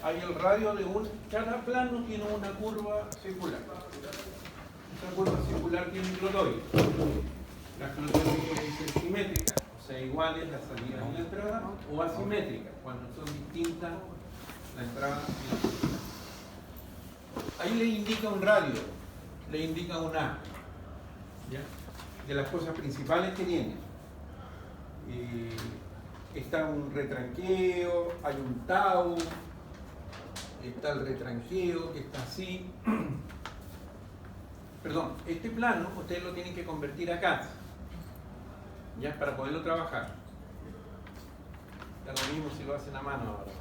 hay el radio de cada plano tiene una curva circular. Esa curva circular tiene un clotoide. Las clotoides pueden ser simétricas, o sea, iguales la salida y la entrada, o asimétricas, cuando son distintas la entrada y la salida. Ahí le indica un radio, le indica un A, ¿ya? De las cosas principales que tiene. Está un retranqueo, hay un tau, está el retranqueo que está así. Perdón, este plano ustedes lo tienen que convertir acá, ya, para poderlo trabajar. Da lo mismo si lo hacen a mano ahora.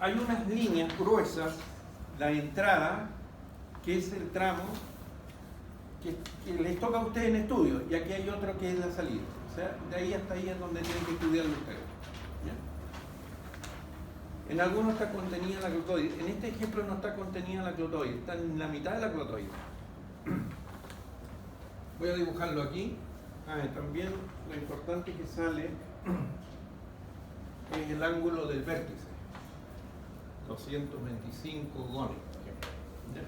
Hay unas líneas gruesas, la entrada, que es el tramo que les toca a ustedes en estudio, y aquí hay otro que es la salida. O sea, de ahí hasta ahí es donde tienen que estudiarlo ustedes. ¿Ya? En algunos está contenida la clotoide. En este ejemplo no está contenida la clotoide, está en la mitad de la clotoide. Voy a dibujarlo aquí. También lo importante que sale es el ángulo del vértice. 225 gones, por ejemplo. ¿Ya?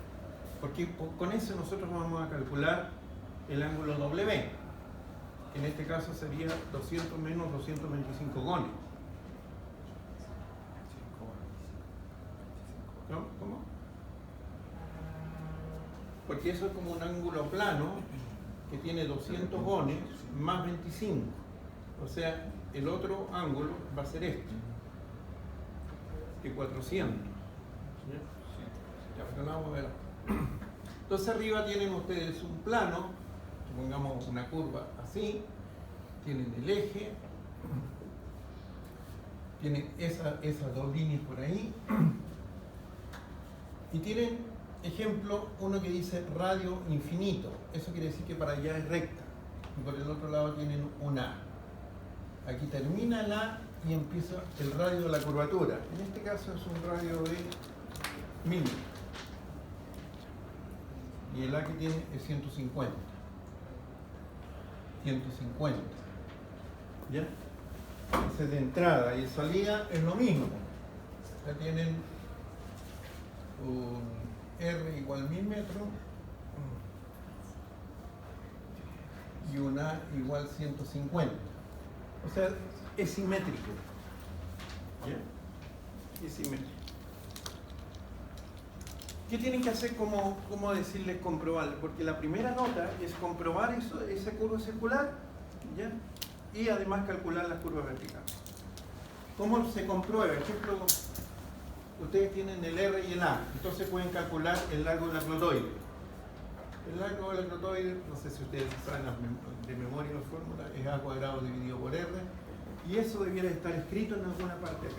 Porque con eso nosotros vamos a calcular el ángulo W, que en este caso sería 200 menos 225 gones. ¿No? ¿Cómo? Porque eso es como un ángulo plano que tiene 200 gones más 25. O sea, el otro ángulo va a ser este, que 400. Ya, pero vamos a ver. Entonces arriba tienen ustedes un plano, pongamos una curva así, tienen el eje, tienen esas dos líneas por ahí, y tienen, ejemplo, uno que dice radio infinito. Eso quiere decir que para allá es recta, y por el otro lado tienen un A. Aquí termina el A y empieza el radio de la curvatura. En este caso es un radio de 1000. Y el A que tiene es 150. 150. ¿Ya? Ese de entrada y de salida es lo mismo. Ya tienen un R igual 1000 metros y un A igual 150. O sea, es simétrico. ¿Ya? Es simétrico. ¿Qué tienen que hacer? ¿Cómo decirles comprobarlo? Porque la primera nota es comprobar eso, esa curva circular, ¿ya? Y además calcular las curvas verticales. ¿Cómo se comprueba? Por ejemplo, ustedes tienen el R y el A, entonces pueden calcular el largo de la clotoide. El largo de la clotoide, no sé si ustedes saben de memoria la fórmula, es A cuadrado dividido por R, y eso debiera estar escrito en alguna parte acá.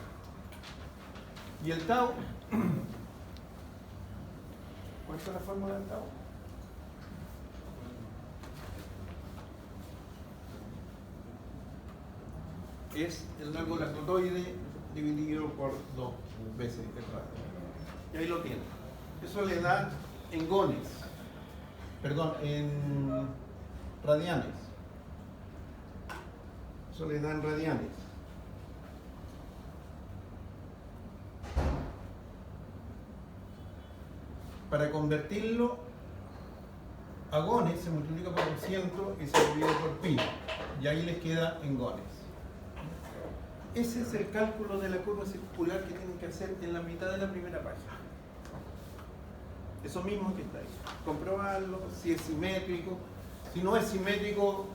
Y el tau, ¿cuál es la fórmula del tau? Es el largo de la clotoide dividido por 2 veces el radio. Y ahí lo tienen. Eso le da en gones, perdón, en radianes. Eso le da en radianes. Para convertirlo a gones se multiplica por 200 y se divide por pi. Y ahí les queda en gones. Ese es el cálculo de la curva circular que tienen que hacer en la mitad de la primera página. Eso mismo que está ahí. Comprobarlo, si es simétrico. Si no es simétrico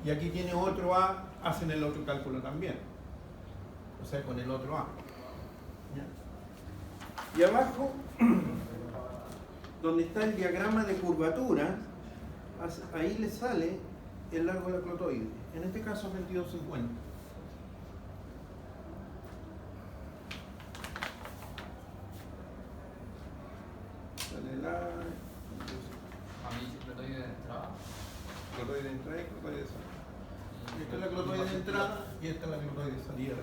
y aquí tiene otro A, hacen el otro cálculo también. O sea, con el otro A. ¿Ya? Y abajo, donde está el diagrama de curvatura, ahí le sale el largo de la clotoide. En este caso 2250. Sale la clotoide de entrada. Clotoide de entrada y clotoide de salida. Esta es la clotoide de entrada y esta es la clotoide de salida.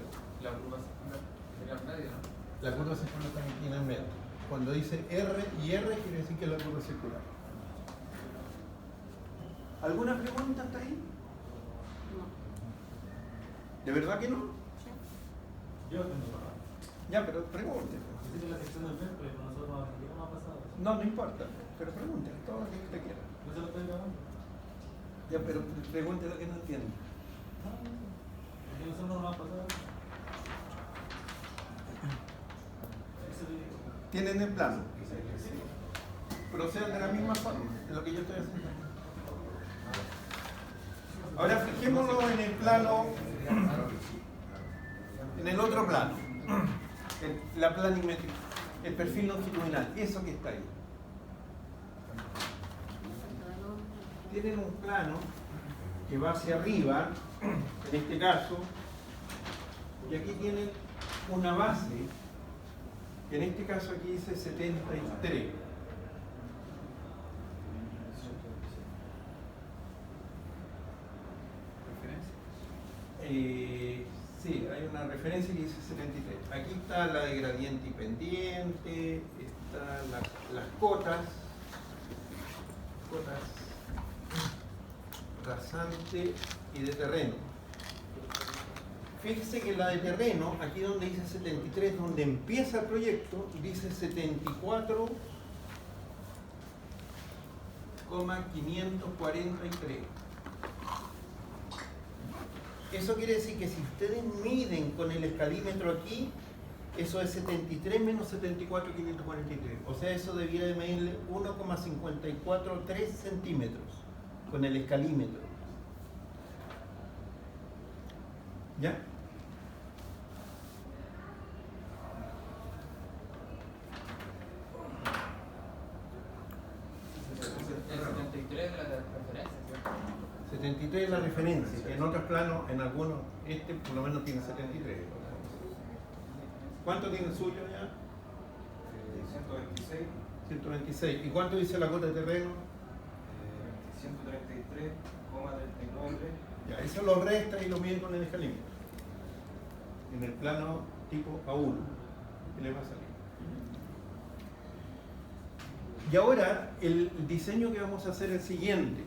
La curva circular sería el medio, ¿no? La curva circular está aquí en el medio. Cuando dice R y R quiere decir que es la curva circular. ¿Alguna pregunta hasta ahí? No. ¿De verdad que no? Sí. Yo tengo para. Ya, pero pregunte. Dice que la sección del mes, pero nosotros no aprendimos más pasado. No, no importa, pero pregunte todo lo que usted quiera. ¿No se lo estoy grabando? Ya, pero pregunte lo que no entiende. No, porque nosotros no lo hemos pasado. Eso digo. Tienen el plano. Procedan de la misma forma de lo que yo estoy haciendo. Ahora fijémonos en el plano, en el otro plano, la planimetría, el perfil longitudinal, eso que está ahí. Tienen un plano que va hacia arriba, en este caso, y aquí tienen una base, que en este caso aquí dice 73. Sí, hay una referencia que dice 73. Aquí está la de gradiente y pendiente, están las cotas rasante y de terreno. Fíjese que la de terreno, aquí donde dice 73, donde empieza el proyecto, dice 74,543. Eso quiere decir que si ustedes miden con el escalímetro aquí, eso es 73 menos 74,543. O sea, eso debiera de medirle 1,543 centímetros con el escalímetro. ¿Ya? El 73 de la referencia, ¿cierto? 73 es la referencia. En otros planos, en algunos, este por lo menos tiene 73. ¿Cuánto tiene el suyo ya? 126, 126. ¿Y cuánto dice la cota de terreno? 133,39. Ya, eso lo resta y lo mide con el escalímetro. En el plano tipo A1. ¿Qué le va a salir? Y ahora el diseño que vamos a hacer es el siguiente.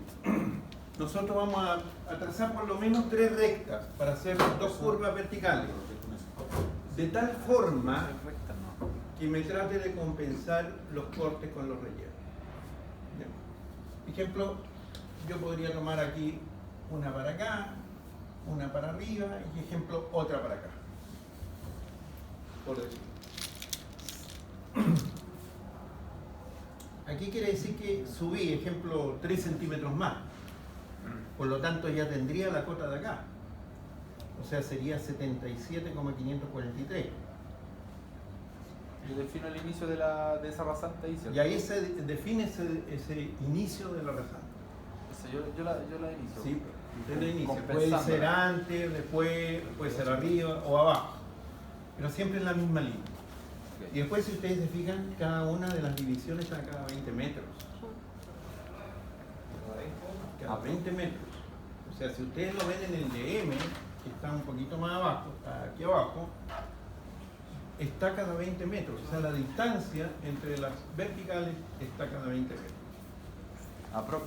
Nosotros vamos a trazar por lo menos 3 rectas para hacer 2 curvas verticales. De tal forma que me trate de compensar los cortes con los rellenos. Bien. Ejemplo, yo podría tomar aquí una para acá, una para arriba y ejemplo otra para acá. Por decir. Aquí quiere decir que subí, ejemplo, 3 centímetros más. Por lo tanto ya tendría la cota de acá. O sea, sería 77,543. Yo defino el inicio de esa rasante ahí, ¿cierto? Y ahí se define ese inicio de la rasante. Yo la inicio. Sí, usted la inicia. Puede Compensándola. ser antes, después, puede ser arriba o abajo. Pero siempre en la misma línea. Ok. Y después, si ustedes se fijan, cada una de las divisiones está a cada 20 metros. Cada 20 metros. O sea, si ustedes lo ven en el DM, que está un poquito más abajo, está aquí abajo, está cada 20 metros. O sea, la distancia entre las verticales está cada 20 metros. Aprox.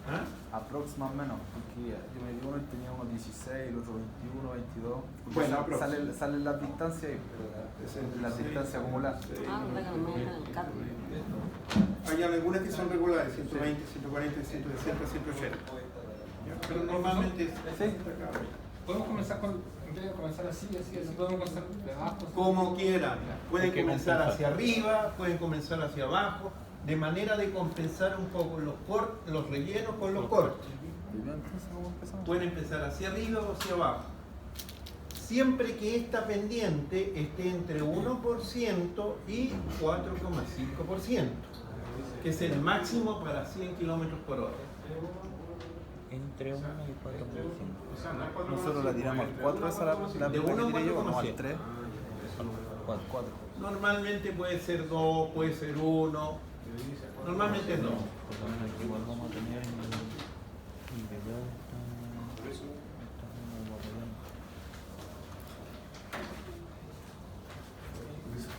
¿Ah? Aprox más o menos. Porque yo me di uno y tenía uno 16, el otro 21, 22. Porque Bueno, aprox. salen las distancias ahí, las distancias acumuladas. Ah, verdad que no me dejan el carro. Hay algunas que son regulares, 120, 140, 160, 180. Ya, pero normalmente es Podemos comenzar con, en vez de comenzar así, podemos comenzar de abajo. como quieran. Pueden comenzar hacia arriba, pueden comenzar hacia abajo, de manera de compensar un poco los rellenos con los cortes. ¿Cómo empezamos? Pueden empezar hacia arriba o hacia abajo. Siempre que esta pendiente esté entre 1% y 4,5%, que es el máximo para 100 km por hora. Entre 1 y 4%. Nosotros la tiramos al 4, esa la De primera uno que tiré yo, a no al 4,7. 3. 4. Normalmente puede ser 2, puede ser 1. Normalmente es 2. Igual vamos a tener el video.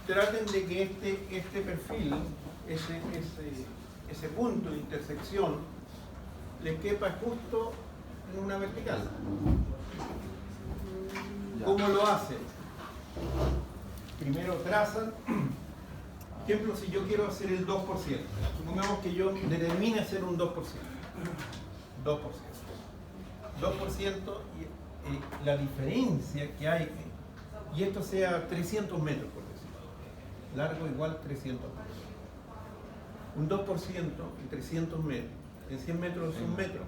Traten de que este perfil, ese punto de intersección, les quepa justo en una vertical. Ya. ¿Cómo lo hacen? Primero trazan. Ejemplo, si yo quiero hacer el 2%, supongamos que yo determine hacer un 2%. 2%. 2% y la diferencia que hay, y esto sea 300 metros, por decirlo. Largo igual 300 metros. Un 2% en 300 metros. En 100 metros es un metro.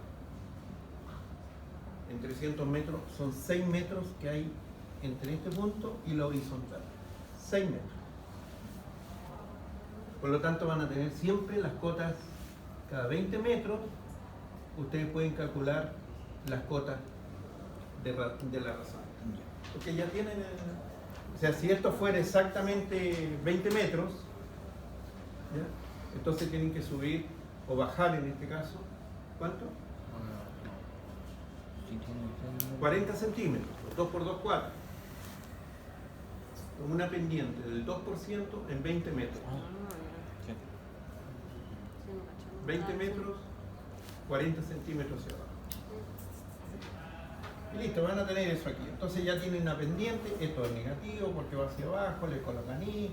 En 300 metros son 6 metros que hay entre este punto y la horizontal. 6 metros. Por lo tanto van a tener siempre las cotas cada 20 metros. Ustedes pueden calcular las cotas de la razón. Porque ya tienen, o sea, si esto fuera exactamente 20 metros, ¿ya? Entonces tienen que subir o bajar en este caso, ¿cuánto? 40 centímetros, 2 por 2, 4. Con una pendiente del 2% en 20 metros. 20 metros, 40 centímetros hacia abajo. Y listo, van a tener eso aquí. Entonces ya tienen una pendiente, esto es negativo porque va hacia abajo, le colocan I,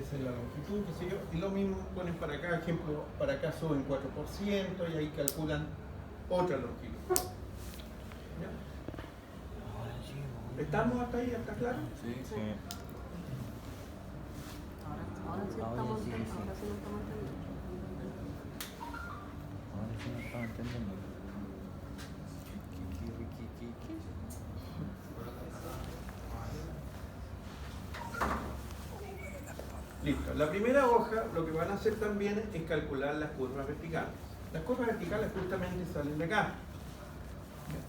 esa es la longitud, qué sé yo. Y lo mismo ponen para acá, ejemplo, para acá suben 4% y ahí calculan otra longitud. ¿Ya? ¿Estamos hasta ahí? ¿Está claro? Sí, Sí. Ahora sí Ahora estamos sí, sí. ahora sí nos estamos entendiendo. Ahora sí no estaba entendiendo. Listo. La primera hoja lo que van a hacer también es calcular las curvas verticales. Las curvas verticales justamente salen de acá.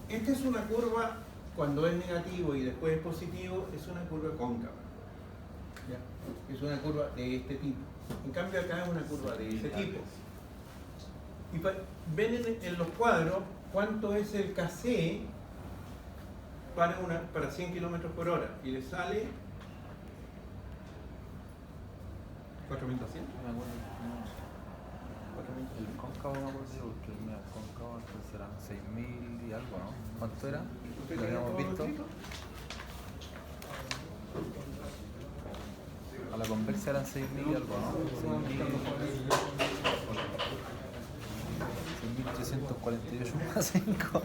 Esta es una curva, cuando es negativo y después es positivo, es una curva cóncava. ¿Ya? Es una curva de este tipo. En cambio acá es una curva de ese tipo. Y ven en los cuadros cuánto es el KC para 100 km por hora. Y le sale 4.200. Me acuerdo, el cóncavo me acuerdo yo, porque el cóncavo antes eran 6.000 y algo, ¿no? ¿Cuánto era? ¿Usted ¿Lo tiene habíamos todo visto? escrito? A la conversa eran 6.000 y algo, ¿no? 6.348 más 5.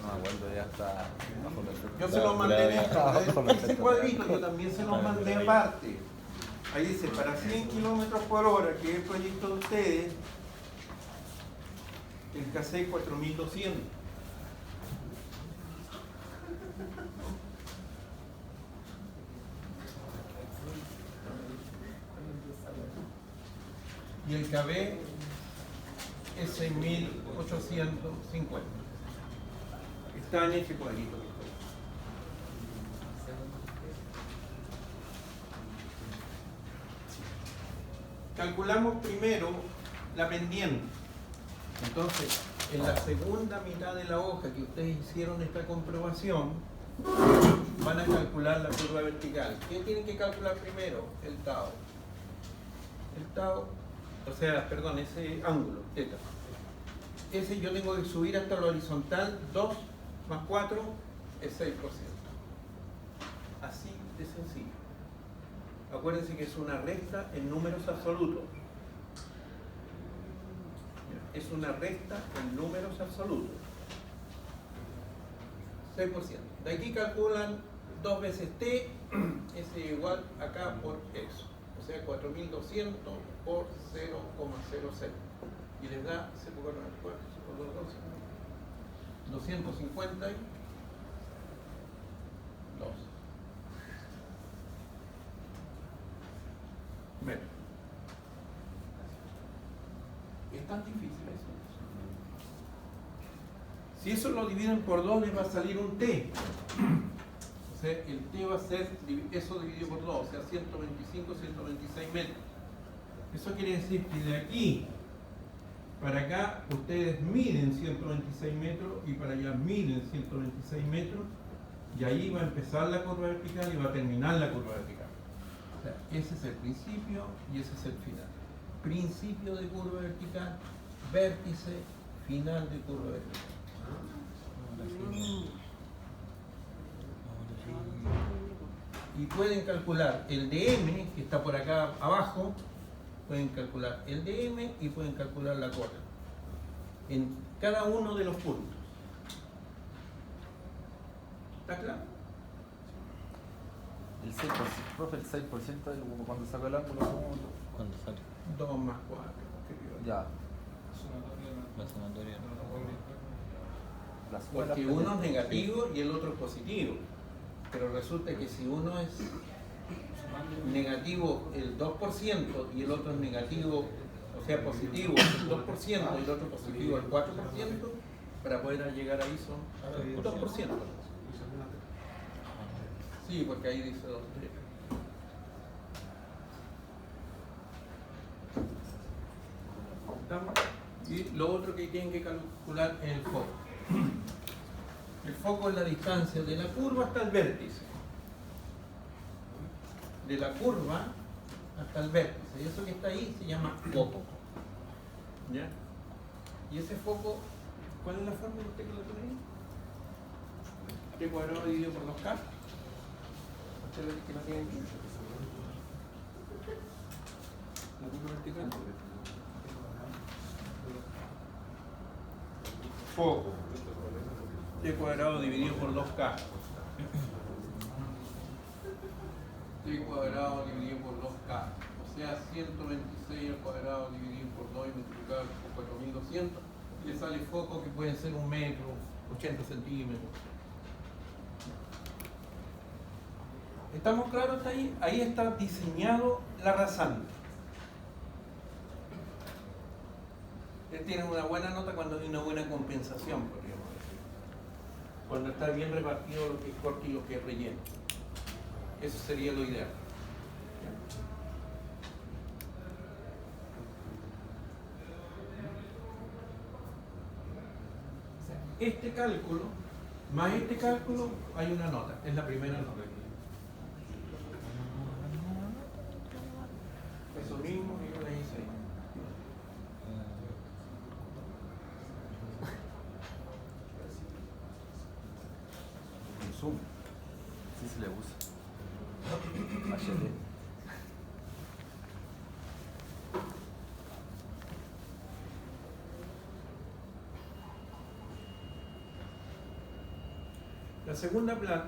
No me acuerdo, ya está bajo perfecto. Yo se los mandé en Bajo esto. perfecto. Ese cuadrito yo también se los mandé aparte. Ahí dice, para 100 km por hora, que es el proyecto de ustedes, el KC 4.200. Y el KB es 6.850. Está en ese cuadrito. Calculamos primero la pendiente. Entonces, en la segunda mitad de la hoja que ustedes hicieron esta comprobación, van a calcular la curva vertical. ¿Qué tienen que calcular primero? El tau. El tau, o sea, perdón, ese ángulo, θ. Ese yo tengo que subir hasta la horizontal, 2 más 4 es 6%. Así de sencillo. Acuérdense que es una resta en números absolutos. Es una resta en números absolutos. 6%. De aquí calculan 2 veces t, es igual acá por eso. O sea, 4.200 por 0,06. Y les da 252 metros. Es tan difícil eso. Si eso lo dividen por 2 les va a salir un t. O sea, el t va a ser eso dividido por 2, o sea, 125, 126 metros. Eso quiere decir que de aquí para acá ustedes miden 126 metros y para allá miden 126 metros y ahí va a empezar la curva vertical y va a terminar la curva vertical. O sea, ese es el principio y ese es el final. Principio de curva vertical, vértice, final de curva vertical. Y pueden calcular el DM, que está por acá abajo, pueden calcular el DM y pueden calcular la cota en cada uno de los puntos. ¿Está claro? El 6%, profe, el 6% del cuando saca el ángulo, ¿cómo? Cuando sale 2 más 4. Ya. la sumatoria. Las escuelas Porque uno es negativo y el otro es positivo. Pero resulta que si uno es negativo el 2% y el otro es negativo, o sea, positivo el 2% y el otro positivo el 4%, para poder llegar ahí son 2%. Sí, porque ahí dice 2, 3. ¿Estamos? Y lo otro que tienen que calcular es el foco. El foco es la distancia de la curva hasta el vértice. De la curva hasta el vértice. Y eso que está ahí se llama foco. ¿Ya? Y ese foco, ¿cuál es la fórmula usted que lo tiene ahí? T cuadrado dividido por 2K. ¿Usted lo que lo tiene aquí? La curva vertical. Foco. T cuadrado dividido por 2K. T cuadrado dividido por 2K. O sea, 126 al cuadrado dividido por 2 y multiplicado por 4200. Y le sale foco que pueden ser 1 metro, 80 centímetros. ¿Estamos claros hasta ahí? Ahí está diseñado la rasante. Él tiene una buena nota cuando hay una buena compensación, podríamos decir. Cuando está bien repartido lo que es corto y lo que es relleno. Eso sería lo ideal. Este cálculo, más este cálculo, hay una nota, es la primera nota. Eso mismo que yo le hice ahí. Zoom. Sí se le usa. HD.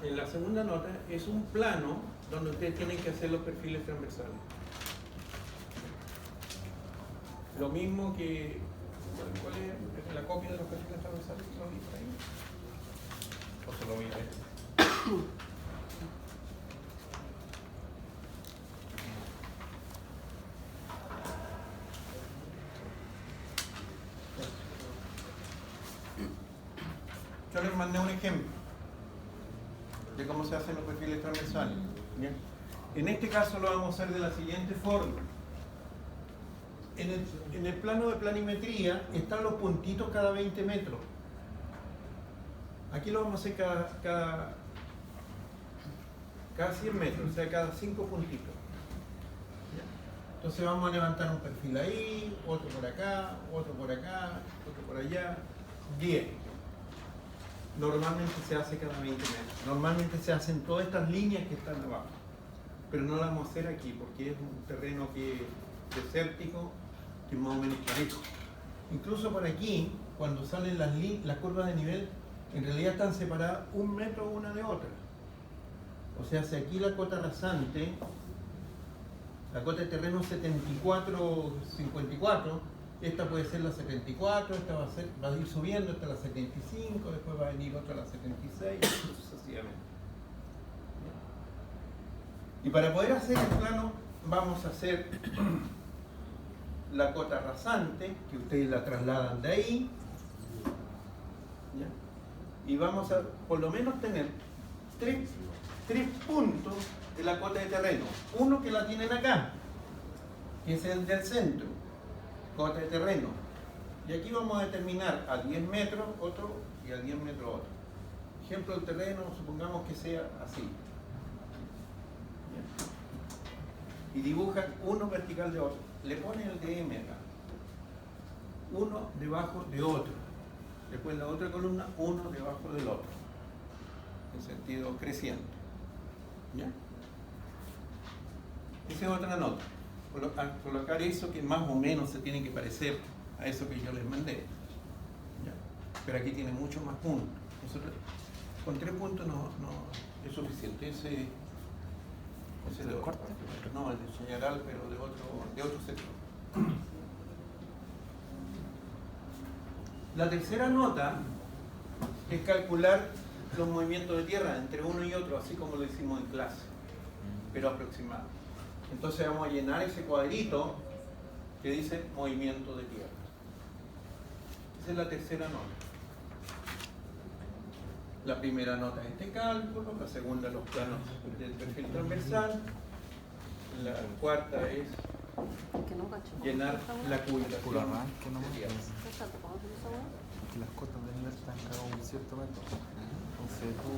En la segunda nota es un plano donde ustedes tienen que hacer los perfiles transversales. Lo mismo que... ¿Cuál es la copia de los perfiles transversales que lo vi por ahí? ¿O se lo vi a ver? Yo les mandé un ejemplo de cómo se hacen los perfiles transversales. ¿Bien? En este caso lo vamos a hacer de la siguiente forma. En el plano de planimetría están los puntitos cada 20 metros. Aquí lo vamos a hacer cada 100 metros, o sea, cada 5 puntitos. ¿Ya? Entonces vamos a levantar un perfil ahí, otro por acá, otro por acá, otro por allá, 10. Normalmente se hace cada 20 metros. Normalmente se hacen todas estas líneas que están abajo. Pero no las vamos a hacer aquí porque es un terreno que es desértico, que es más o menos parejo. Incluso por aquí, cuando salen las curvas de nivel, en realidad están separadas 1 metro una de otra. O sea, si aquí la cota rasante, la cota de terreno 74-54, esta puede ser la 74, esta va a ir subiendo hasta la 75, después va a venir otra a la 76, y sucesivamente. Y para poder hacer el plano, vamos a hacer la cota rasante, que ustedes la trasladan de ahí, ¿ya? Y vamos a por lo menos tener tres puntos de la cota de terreno. Uno que la tienen acá, que es el del centro, cota de terreno. Y aquí vamos a determinar a 10 metros otro y a 10 metros otro. Ejemplo del terreno, supongamos que sea así. Y dibujan uno vertical de otro. Le ponen el DM acá. Uno debajo de otro. Después la otra columna, uno debajo del otro, en sentido creciente. ¿Ya? Esa es otra nota. Colocar eso que más o menos se tiene que parecer a eso que yo les mandé. ¿Ya? Pero aquí tiene mucho más puntos. Nosotros, con 3 puntos no es suficiente. Ese de corte. No, el de Chañaral, pero de otro sector. La tercera nota es calcular los movimientos de tierra entre uno y otro, así como lo hicimos en clase, pero aproximado. Entonces vamos a llenar ese cuadrito que dice movimiento de tierra. Esa es la tercera nota. La primera nota es este cálculo, la segunda los planos del perfil transversal, la cuarta es Que no cacho. llenar la Puro cubicación. arranque nomás. de tierra. ¿Cómo se esa weá? Que las cotas de nivel están cada un cierto metro. Entonces tú,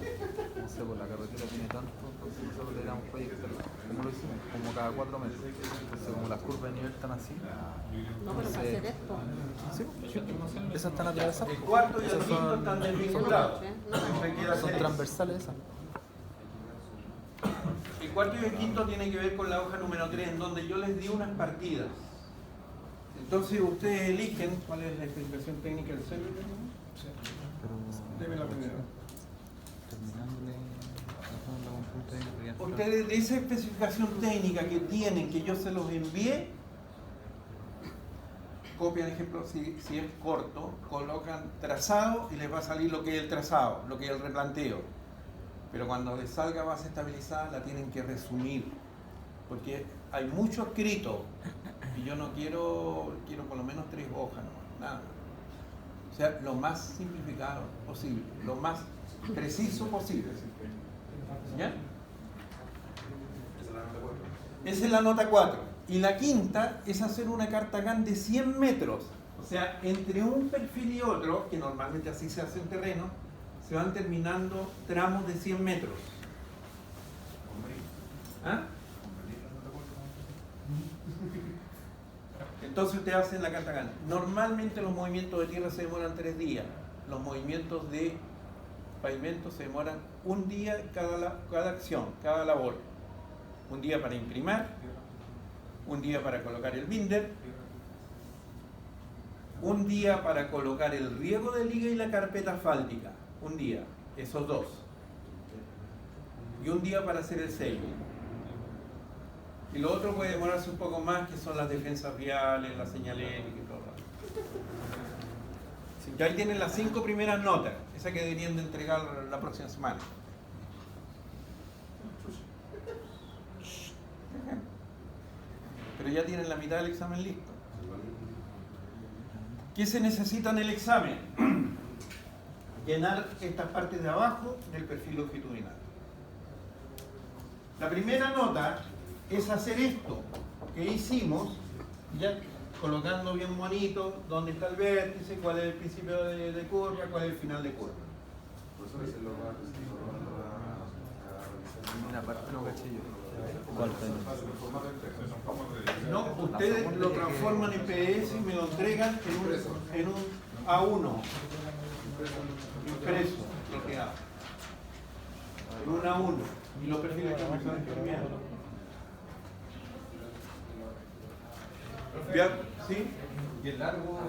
no sé, por la carretera tiene tanto, entonces nosotros le damos proyecto. ¿Cómo lo hicimos? Como cada 4 metros. Entonces como las curvas de nivel están así. No, pero para hacer esto. Sí, esas están atravesadas. El cuarto y el Esas quinto están desvinculados. Hay que hacer son eso. transversales esas. El cuarto y el quinto tienen que ver con la hoja número 3, en donde yo les di unas partidas. Entonces ustedes eligen cuál es la especificación técnica del server. Deme la primera. Terminándole la consulta ahí, porque ya Ustedes de esa especificación técnica que tienen, que yo se los envié, copian, ejemplo, si es corto, colocan trazado y les va a salir lo que es el trazado, lo que es el replanteo. Pero cuando les salga base estabilizada la tienen que resumir, porque hay mucho escrito y yo no quiero por lo menos 3 hojas, no, nada. O sea, lo más simplificado posible, lo más preciso posible. ¿Ya? Esa es la nota 4. Y la quinta es hacer una carta GAN de 100 metros. O sea, entre un perfil y otro, que normalmente así se hace en terreno, se van terminando tramos de 100 metros. ¿Ah? Entonces te hacen la carta GAN. Normalmente los movimientos de tierra se demoran 3 días. Los movimientos de pavimento se demoran 1 día cada acción, cada labor. 1 día para imprimar, 1 día para colocar el binder, 1 día para colocar el riego de liga y la carpeta asfáltica. 1 día, esos 2. Y 1 día para hacer el sello. Y lo otro puede demorarse un poco más, que son las defensas viales, la señalética y todo lo demás. Y ahí tienen las 5 primeras notas, esa que deberían de entregar la próxima semana. Pero ya tienen la mitad del examen listo. ¿Qué se necesita en el examen? Llenar estas partes de abajo del perfil longitudinal. La primera nota es hacer esto que hicimos, ya colocando bien bonito dónde está el vértice, cuál es el principio de curva, cuál es el final de curva. una parte no caché yo. ¿Cuál fue? No, ustedes lo transforman en PS y me lo entregan en un A1 impreso, bloqueado. En un A1 y los perfiles que me están enviando. ¿Sí? ¿Y el largo?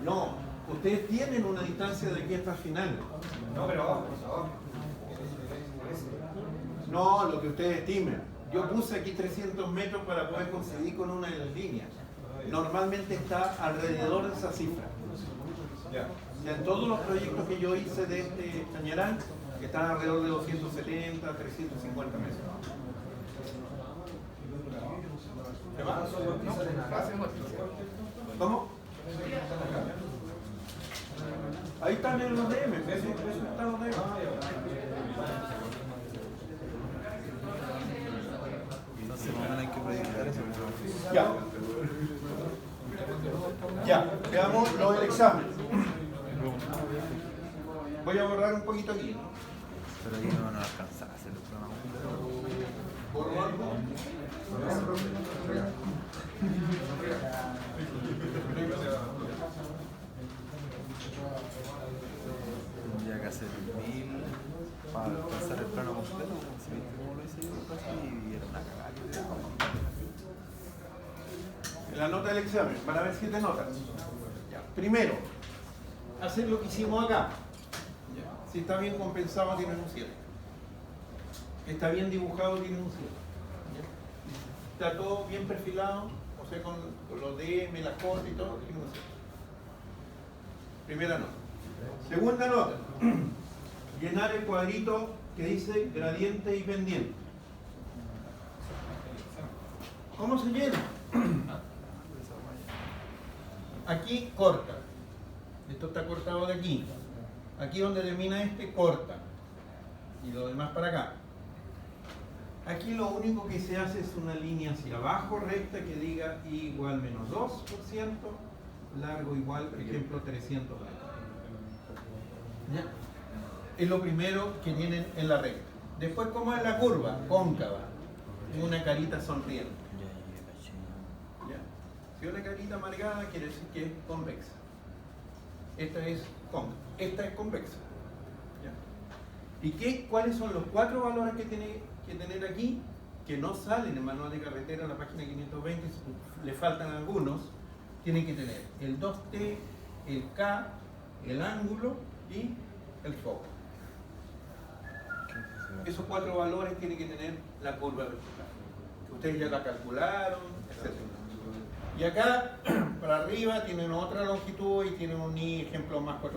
No, ustedes tienen una distancia de aquí hasta el final. No, pero abajo. No, lo que ustedes estimen. Yo puse aquí 300 metros para poder coincidir con una de las líneas. Normalmente está alrededor de esa cifra. Ya. O sea, en todos los proyectos que yo hice de este Chañaral, están alrededor de 270, 350 metros. ¿Qué más? ¿Cómo? Ahí están en los DM, eso está en los DM. Entonces, más o menos hay que proyectar eso. Ya. Ya, veamos lo del examen. Voy a borrar un poquito aquí, ¿no? Pero ahí no van a alcanzar a hacer el programa. ¿Borro algo? ¿Viste cómo lo hice yo? Casi, y era una cagada que te dejaba. En la nota del examen, van a ver 7 notas. Ya. Primero, hacer lo que hicimos acá. Ya. Si está bien compensado, tienen un 7. Está bien dibujado, tienen un 7. Ya. Está todo bien perfilado, o sea, con los DM, las cortes y todo, tienen un 7. Primera nota. Segunda nota, llenar el cuadrito que dice gradiente y pendiente. ¿Cómo se llena? Aquí corta. Esto está cortado de aquí. Aquí donde termina este, corta. Y lo demás para acá. Aquí lo único que se hace es una línea hacia abajo recta que diga I igual menos 2%, largo igual, por ejemplo, 300 metros. ¿Ya? Es lo primero que tienen en la recta. Después, ¿cómo es la curva? Cóncava. Una carita sonriente. ¿Ya? Si una carita amargada quiere decir que es convexa. Esta es cóncava. Esta es convexa. ¿Ya? ¿Y cuáles son los 4 valores que tiene que tener aquí? Que no salen en el manual de carretera en la página 520, le faltan algunos. Tienen que tener el 2T, el K, el ángulo y el foco. Esos 4 valores tiene que tener la curva vertical. Ustedes ya la calcularon, etc. Y acá, para arriba, tienen otra longitud y tienen un I ejemplo más 4%.